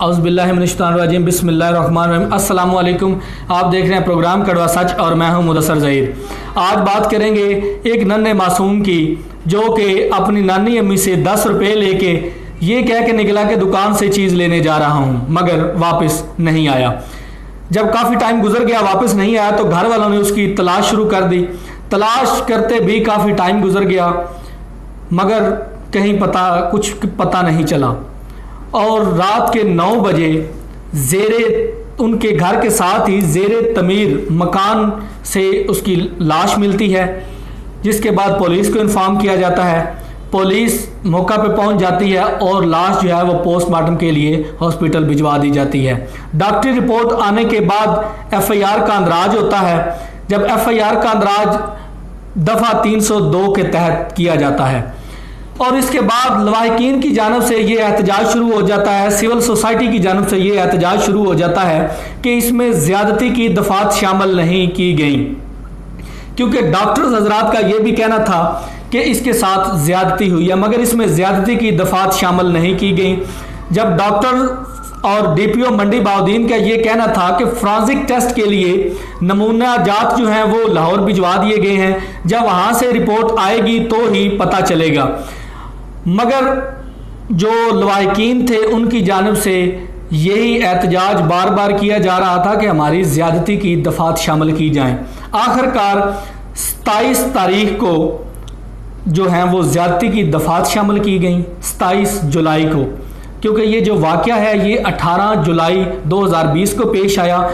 औज़ुबिल्लाहिमिनश्शैतानिर्रजीम बिस्मिल्लाहिर्रहमानिर्रहीम। अस्सलाम वालेकुम। आप देख रहे हैं प्रोग्राम कड़वा सच और मैं हूं मुदस्सर ज़हीर। आज बात करेंगे एक नन्हे मासूम की जो कि अपनी नानी अम्मी से 10 रुपये लेके ये कह के निकला कि दुकान से चीज़ लेने जा रहा हूं, मगर वापस नहीं आया। जब काफ़ी टाइम गुजर गया वापस नहीं आया तो घर वालों ने उसकी तलाश शुरू कर दी। तलाश करते भी काफ़ी टाइम गुजर गया मगर कहीं कुछ पता नहीं चला और रात के 9 बजे उनके घर के साथ ही ज़ेरे तमीर मकान से उसकी लाश मिलती है, जिसके बाद पुलिस को इन्फॉर्म किया जाता है। पुलिस मौका पे पहुंच जाती है और लाश जो है वो पोस्टमार्टम के लिए हॉस्पिटल भिजवा दी जाती है। डॉक्टरी रिपोर्ट आने के बाद एफआईआर का अंदराज होता है। जब एफआईआर का अंदराज दफ़ा 302 के तहत किया जाता है और इसके बाद लवाहिकीन की जानब से ये एहतजाज शुरू हो जाता है, सिविल सोसाइटी की जानब से ये एहतजाज शुरू हो जाता है कि इसमें ज़्यादती की दफ़ात शामिल नहीं की गई, क्योंकि डॉक्टर्स हजरात का ये भी कहना था कि इसके साथ ज़्यादती हुई है मगर इसमें ज़्यादती की दफ़ात शामिल नहीं की गई। जब डॉक्टर और डीपीओ मंडी बहाउद्दीन का ये कहना था कि फोरेंसिक टेस्ट के लिए नमूना जात जो हैं वो लाहौर भिजवा दिए गए हैं, जब वहाँ से रिपोर्ट आएगी तो ही पता चलेगा। मगर जो लवाहिकीन थे उनकी जानिब से यही एहतजाज बार बार किया जा रहा था कि हमारी ज़्यादती की दफ़ात शामिल की जाएं। आखिरकार 27 तारीख को जो हैं वो ज़्यादती की दफ़ात शामिल की गई 27 जुलाई को, क्योंकि ये जो वाक़या है ये 18 जुलाई 2020 को पेश आया।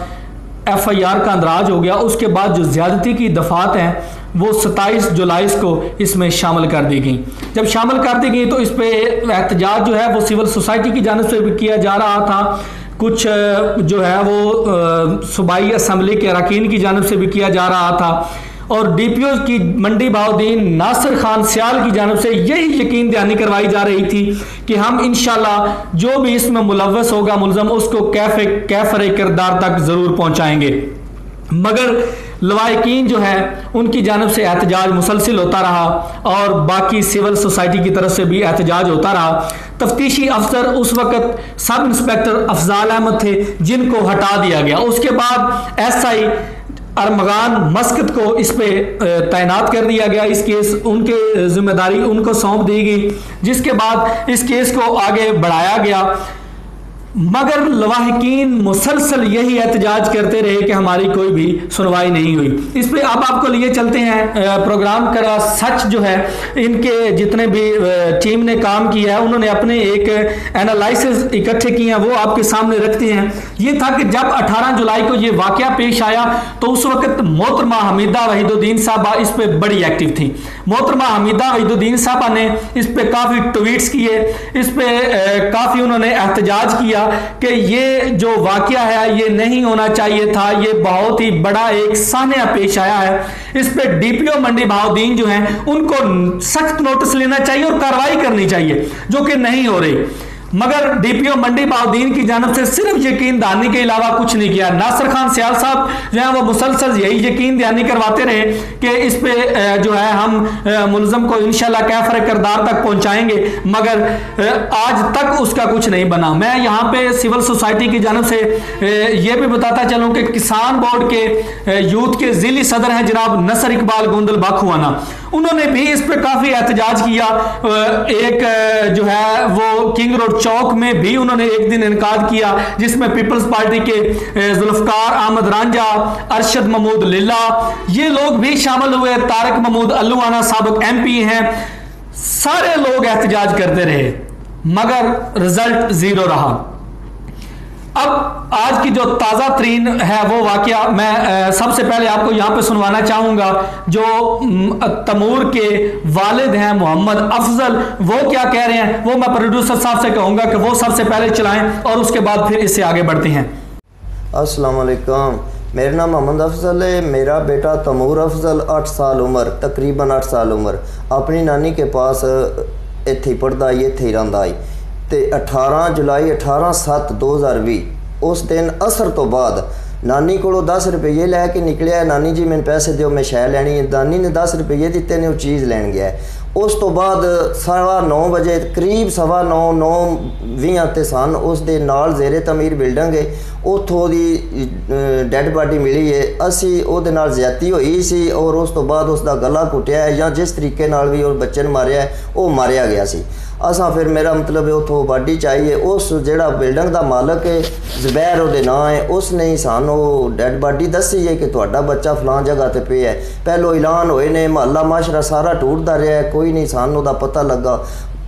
एफआईआर का अंदराज हो गया। उसके बाद जो ज़्यादती की दफ़ात हैं वो 27 जुलाई को इसमें शामिल कर दी गई। जब शामिल कर दी गई तो इस पर एहतजाज जो है वो सिविल सोसाइटी की जानिब से भी किया जा रहा था, कुछ जो है वो सूबाई असम्बली के अरकान की जानिब से भी किया जा रहा था और डीपीओ की मंडी बहाउद्दीन नासिर खान सियाल की जानिब से यही यकीन दहानी करवाई जा रही थी कि हम इंशाल्लाह जो भी इसमें मुलव्वस होगा मुल्ज़म उसको कैफर किरदार तक ज़रूर पहुँचाएँगे। मगर लवाहिकीन जो है उनकी जानिब से एहतजाज मुसलसिल होता रहा और बाकी सिविल सोसाइटी की तरफ से भी एहतजाज होता रहा। तफ्तीशी अफसर उस वक़्त सब इंस्पेक्टर अफजाल अहमद थे जिनको हटा दिया गया। उसके बाद एसआई अरमगान मस्कत को इस पे तैनात कर दिया गया। इस केस उनके जिम्मेदारी उनको सौंप दी गई, जिसके बाद इस केस को आगे बढ़ाया गया। मगर लवाहिकीन मुसलसल यही एहतजाज करते रहे कि हमारी कोई भी सुनवाई नहीं हुई। इस पे अब आपको लिए चलते हैं प्रोग्राम का सच जो है इनके जितने भी टीम ने काम किया है उन्होंने अपने एक एनालिसिस इकट्ठे किए हैं, वो आपके सामने रखते हैं। ये था कि जब 18 जुलाई को ये वाकया पेश आया तो उस वक्त मोहतरमा हमीदा वहीदुद्दीन साहबा इस पर बड़ी एक्टिव थी। मोहतरमा हमीदा वहीदुद्दीन साहबा ने इस पर काफ़ी ट्वीट्स किए, इस पर काफ़ी उन्होंने एहतजाज किया कि ये जो वाकया है ये नहीं होना चाहिए था, ये बहुत ही बड़ा एक सान्या पेश आया है। इस पे डीपीओ मंडी बहाउद्दीन जो हैं उनको सख्त नोटिस लेना चाहिए और कार्रवाई करनी चाहिए, जो कि नहीं हो रही। मगर डीपीओ मंडी बहाउद्दीन की जानब से सिर्फ यकीन दहानी के अलावा कुछ नहीं किया। नासिर खान सियाल साहब जो है वो मुसलसल यही यकीन दहानी करवाते रहे कि इस पे जो है हम मुल्ज़म को इंशाल्लाह कैफर किरदार तक पहुंचाएंगे, मगर आज तक उसका कुछ नहीं बना। मैं यहाँ पे सिविल सोसाइटी की जानब से ये भी बताता चलूँ कि किसान बोर्ड के यूथ के ज़िली सदर हैं जनाब नसर इकबाल गोंदल बाखुआना, उन्होंने भी इस पर काफ़ी एहतजाज किया। एक जो है वो किंग रोड चौक में भी उन्होंने एक दिन इनकाद किया जिसमें पीपल्स पार्टी के जुल्फकार अहमद रांझा, अरशद महमूद लिल्ला ये लोग भी शामिल हुए, तारिक महमूद अल्लूआना साबिक एमपी हैं। सारे लोग एहतजाज करते रहे मगर रिजल्ट ज़ीरो रहा। अब आज की जो ताज़ा तरीन है वो वाकया मैं सबसे पहले आपको यहाँ पे सुनवाना चाहूँगा। जो तमूर के वालिद हैं मोहम्मद अफजल, वो क्या कह रहे हैं वो मैं प्रोड्यूसर साहब से कहूँगा कि वो सबसे पहले चलाएं और उसके बाद फिर इससे आगे बढ़ते हैं। अस्सलाम वालेकुम, मेरा नाम मोहम्मद अफजल है। मेरा बेटा तमूर अफजल 8 साल उम्र, तकरीबन 8 साल उम्र, अपनी नानी के पास इत्थे पढ़दा आई, इत्थे रहिंदा आई। तो 18 जुलाई 18/7/2020 उस दिन असर तो बाद नानी को 10 रुपये लैके निकलिया। नानी जी मैंने पैसे दो मैं शै लैनी है। नानी ने 10 रुपये दिते ने वो चीज़ लैन गया है। उस तो बाद 9:15 बजे करीब 9:20 ਤੇ ਸਨ ਉਸ ਦੇ ਨਾਲ ਜ਼ੇਰੇ ਤਮੀਰ ਬਿਲਡਿੰਗ ਹੈ ਉੱਥੋਂ ਦੀ ਡੈੱਡ ਬਾਡੀ ਮਿਲੀ ਹੈ। ਅਸੀਂ ਉਹਦੇ ਨਾਲ ਜ਼ਿਆਦਤੀ ਹੋਈ ਸੀ ਔਰ ਉਸ ਤੋਂ ਬਾਅਦ ਉਸ ਦਾ ਗਲਾ ਘੁੱਟਿਆ ਹੈ ਜਾਂ ਜਿਸ ਤਰੀਕੇ ਨਾਲ ਵੀ ਉਹ ਬੱਚੇ ਨੂੰ ਮਾਰਿਆ ਹੈ ਉਹ ਮਾਰਿਆ ਗਿਆ ਸੀ। असा फिर मेरा मतलब उतो बाडी चाहिए उस जोड़ा बिल्डिंग का मालक है ज़ुबैर वो ना है उसने ही सानू डैड बाडी दसी है कि तुहाडा बच्चा फलां जगह पर पे है। पहलो ऐलान होए ने महल्ला माशरा सारा टूटता रहा है कोई नहीं सानू दा पता लगा।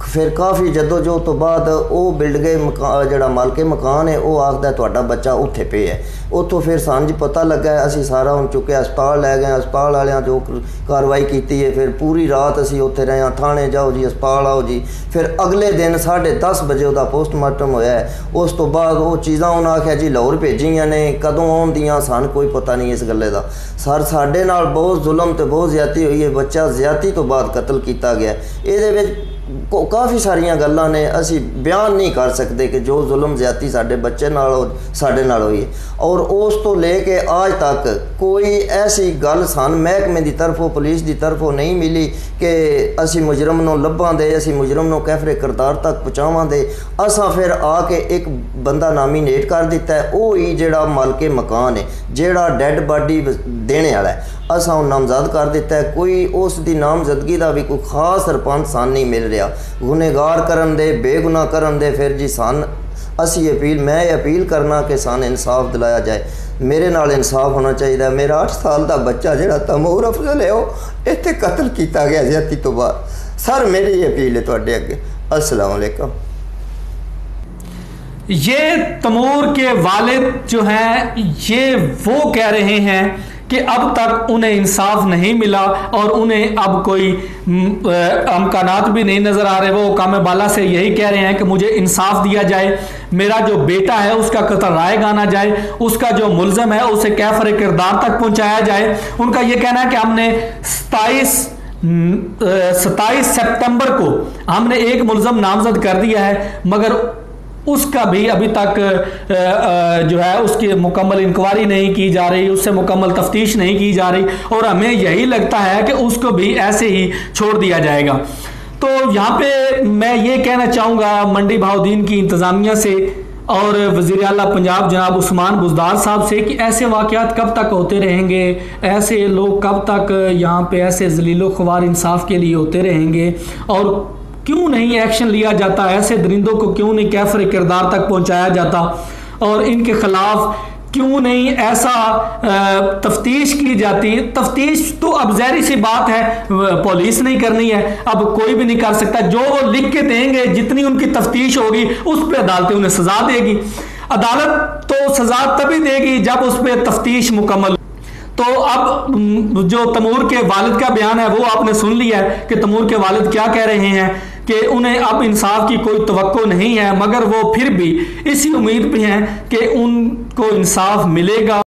फिर काफ़ी जदोजहद तो बाद वो बिल्डिंग मकान जोड़ा मालके मकान है वो आखदा तुहाडा बच्चा उत्थे पे है। उतों फिर सानू पता लगा असी सारा हम चुके अस्पताल लै गए अस्पताल वाले जो कार्रवाई की है। फिर पूरी रात असी उत्थे रहे थाने जाओ जी अस्पताल आओ जी। फिर अगले दिन 10:30 बजे उसका पोस्टमार्टम होया है। उस तो बाद वो चीज़ां उन्हें आख्या जी लाहौर भेजियां ने कदों आउंदियां सान कोई पता नहीं इस गल्ले का। सर साडे नाल बहुत जुल्म तो बहुत ज्यादती हुई है बच्चा ज्यादती तो बाद कतल किया गया। ये काफ़ी सारिया गल्लां ने असी बयान नहीं कर सकते कि जो जुल्म ज्यादती साडे बच्चे नाल साडे नाल हुई है। और उस तो लेके आज तक कोई ऐसी गल सन महकमे की तरफों पुलिस की तरफों नहीं मिली कि असी मुजरम नूं लभां दे असी मुजरम नूं कैफरे किरदार तक पहुँचावां दे। असां फिर आके एक बंदा नामीनेट कर दिता है वो ही जिहड़ा मालके मकान है जिहड़ा डैड बाडी देने वाला है असां नामजद कर दिता है। कोई उसकी नामजदगी का भी कोई खास सरपंच सन नहीं मिल रहा। गुनेगार करन दे बेगुनाह करन दे फिर जी सन असी मैं अपील करना कि सन इंसाफ दिलाया जाए। मेरे नाल इंसाफ होना चाहिए। मेरा 8 साल का बच्चा जिहड़ा तमूर अफजल है वो इत्थे कतल किया गया ज्यादती तो बाद। सर मेरी अपील है तुहाडे अगे। अस्सलाम वालेकुम। ये तमूर के वालिद जो हैं ये वो कह रहे हैं कि अब तक उन्हें इंसाफ नहीं मिला और उन्हें अब कोई अमकानात भी नहीं नज़र आ रहे। वो काम बाला से यही कह रहे हैं कि मुझे इंसाफ दिया जाए, मेरा जो बेटा है उसका कत्ल राय गाना जाए, उसका जो मुलज़म है उसे कैफर किरदार तक पहुंचाया जाए। उनका ये कहना है कि हमने 27 सितंबर को हमने एक मुलज़म नामजद कर दिया है मगर उसका भी अभी तक जो है उसकी मुकम्मल इंक्वायरी नहीं की जा रही, उससे मुकम्मल तफ्तीश नहीं की जा रही और हमें यही लगता है कि उसको भी ऐसे ही छोड़ दिया जाएगा। तो यहाँ पे मैं ये कहना चाहूँगा मंडी बहाउद्दीन की इंतज़ामिया से और वज़ीर आला पंजाब जनाब उस्मान बुज़दार साहब से कि ऐसे वाक़यात कब तक होते रहेंगे, ऐसे लोग कब तक यहाँ पे ऐसे ज़लीलो ख्वार इंसाफ के लिए होते रहेंगे और क्यों नहीं एक्शन लिया जाता, ऐसे दरिंदों को क्यों नहीं कैफर किरदार तक पहुंचाया जाता और इनके खिलाफ क्यों नहीं ऐसा तफ्तीश की जाती। तफ्तीश तो अब ज़ाहिर सी बात है पुलिस नहीं करनी है, अब कोई भी नहीं कर सकता। जो वो लिख के देंगे जितनी उनकी तफ्तीश होगी उस पर अदालतें उन्हें सज़ा देगी। अदालत तो सज़ा तभी देगी जब उस पर तफ्तीश मुकम्मल। तो अब जो तमूर के वालिद का बयान है वो आपने सुन लिया है कि तमूर के वालिद क्या कह रहे हैं कि उन्हें अब इंसाफ की कोई तवक्को नहीं है मगर वो फिर भी इसी उम्मीद पे हैं कि उनको इंसाफ मिलेगा।